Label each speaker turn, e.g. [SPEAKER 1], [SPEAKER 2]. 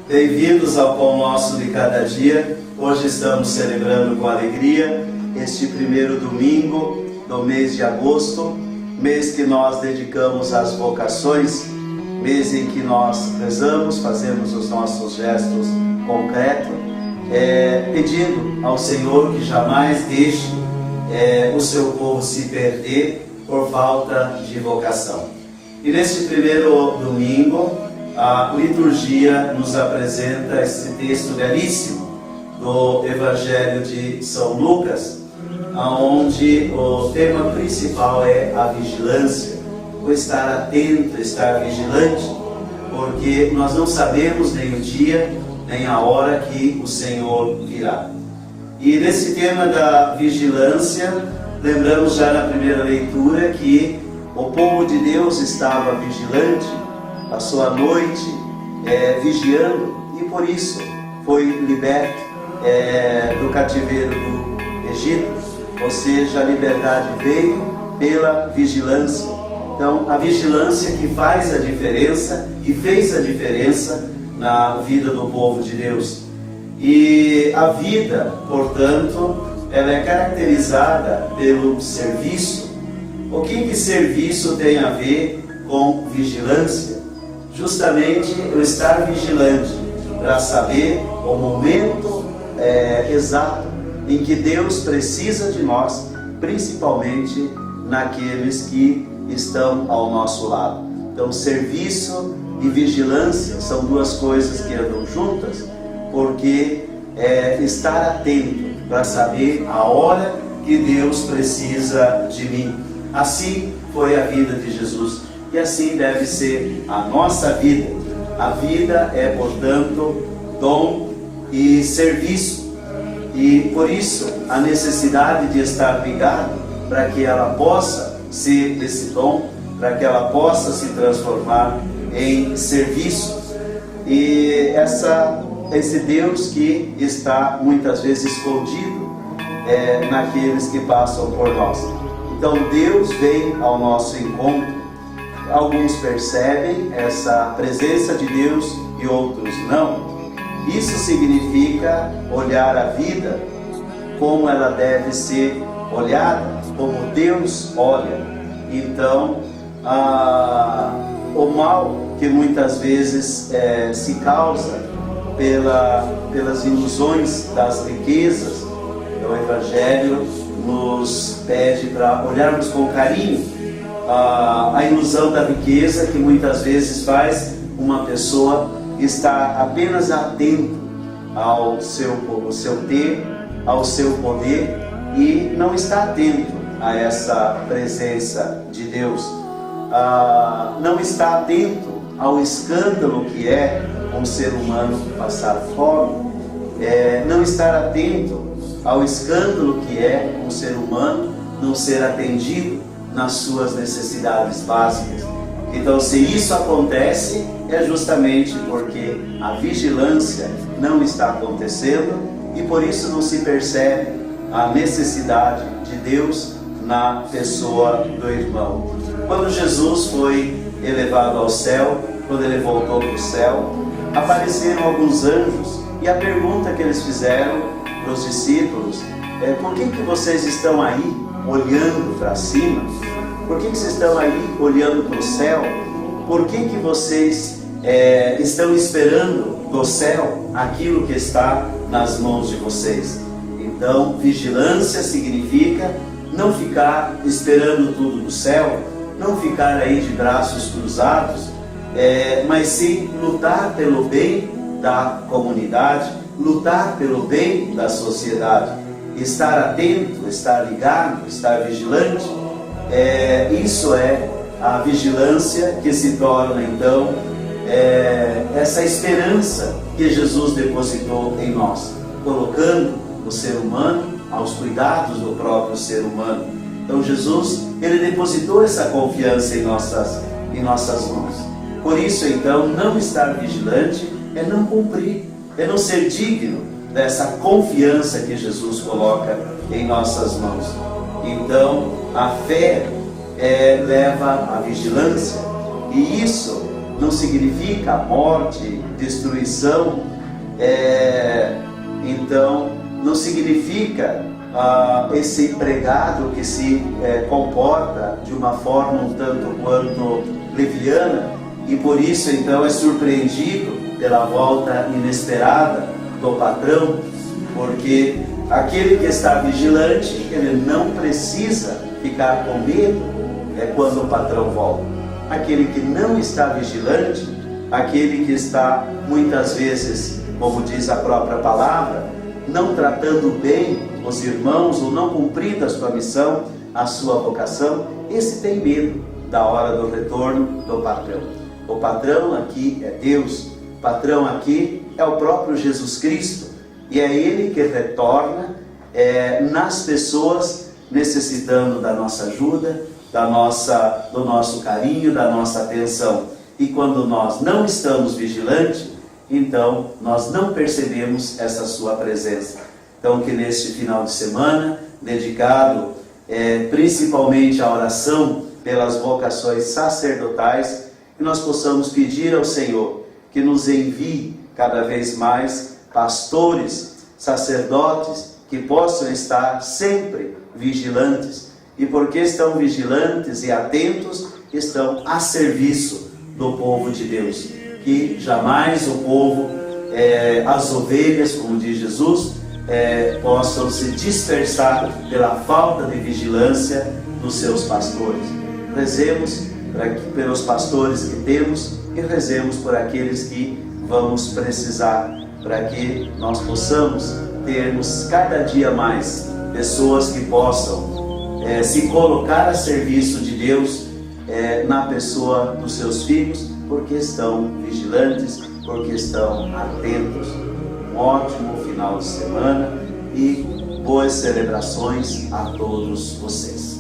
[SPEAKER 1] Bem-vindos ao Pão Nosso de Cada Dia. Hoje estamos celebrando com alegria este primeiro domingo do mês de agosto, mês que nós dedicamos às vocações, mês em que nós rezamos, fazemos os nossos gestos concretos, pedindo ao Senhor que jamais deixe o seu povo se perder por falta de vocação. E neste primeiro domingo, a liturgia nos apresenta esse texto belíssimo do Evangelho de São Lucas, onde o tema principal é a vigilância, o estar atento, estar vigilante, porque nós não sabemos nem o dia, nem a hora que o Senhor virá. E nesse tema da vigilância, lembramos já na primeira leitura que o povo de Deus estava vigilante, passou a noite vigiando e por isso foi liberto do cativeiro do Egito, ou seja, a liberdade veio pela vigilância. Então, a vigilância que faz a diferença e fez a diferença na vida do povo de Deus. E a vida, portanto, ela é caracterizada pelo serviço. O que serviço tem a ver com vigilância? Justamente o estar vigilante para saber o momento exato em que Deus precisa de nós, principalmente naqueles que estão ao nosso lado. Então, serviço e vigilância são duas coisas que andam juntas, porque estar atento para saber a hora que Deus precisa de mim. Assim foi a vida de Jesus. E assim deve ser a nossa vida. A vida é, portanto, dom e serviço. E por isso a necessidade de estar ligado para que ela possa ser esse dom, para que ela possa se transformar em serviço. E esse Deus que está muitas vezes escondido naqueles que passam por nós. Então Deus vem ao nosso encontro. Alguns percebem essa presença de Deus e outros não. Isso significa olhar a vida como ela deve ser olhada, como Deus olha. Então, o mal que muitas vezes se causa pelas ilusões das riquezas, o Evangelho nos pede para olharmos com carinho a ilusão da riqueza, que muitas vezes faz uma pessoa estar apenas atento ao seu ter, ao seu poder, e não está atento a essa presença de Deus. Não está atento ao escândalo que é um ser humano passar fome, não estar atento ao escândalo que é um ser humano não ser atendido nas suas necessidades básicas. Então, se isso acontece, é justamente porque a vigilância não está acontecendo e por isso não se percebe a necessidade de Deus na pessoa do irmão. Quando Jesus foi elevado ao céu, quando ele voltou para o céu, apareceram alguns anjos e a pergunta que eles fizeram para os discípulos é: por que vocês estão aí olhando para cima? Por que vocês estão aí olhando para o céu? Por que vocês estão esperando do céu aquilo que está nas mãos de vocês? Então, vigilância significa não ficar esperando tudo do céu, não ficar aí de braços cruzados, mas sim lutar pelo bem da comunidade, lutar pelo bem da sociedade, estar atento, estar ligado, estar vigilante. Isso é a vigilância que se torna então essa esperança que Jesus depositou em nós, colocando o ser humano aos cuidados do próprio ser humano. Então Jesus, ele depositou essa confiança em nossas mãos. Por isso então, não estar vigilante é não cumprir, é não ser digno dessa confiança que Jesus coloca em nossas mãos. Então, a fé leva à vigilância, e isso não significa morte, destruição, então não significa esse empregado que se comporta de uma forma um tanto quanto leviana e por isso então é surpreendido pela volta inesperada do patrão, porque aquele que está vigilante, ele não precisa ficar com medo quando o patrão volta. Aquele que não está vigilante, aquele que está muitas vezes, como diz a própria palavra, não tratando bem os irmãos ou não cumprindo a sua missão, a sua vocação, esse tem medo da hora do retorno do patrão. O patrão aqui é Deus, o patrão aqui é o próprio Jesus Cristo, e é Ele que retorna nas pessoas necessitando da nossa ajuda, do nosso carinho, da nossa atenção. E quando nós não estamos vigilantes, então nós não percebemos essa sua presença. Então que neste final de semana, dedicado principalmente à oração pelas vocações sacerdotais, que nós possamos pedir ao Senhor que nos envie cada vez mais pastores, sacerdotes, que possam estar sempre vigilantes. E porque estão vigilantes e atentos, estão a serviço do povo de Deus. Que jamais o povo, as ovelhas, como diz Jesus, possam se dispersar pela falta de vigilância dos seus pastores. Rezemos pelos pastores que temos e rezemos por aqueles que vamos precisar, para que nós possamos termos cada dia mais pessoas que possam se colocar a serviço de Deus na pessoa dos seus filhos, porque estão vigilantes, porque estão atentos. Um ótimo final de semana e boas celebrações a todos vocês.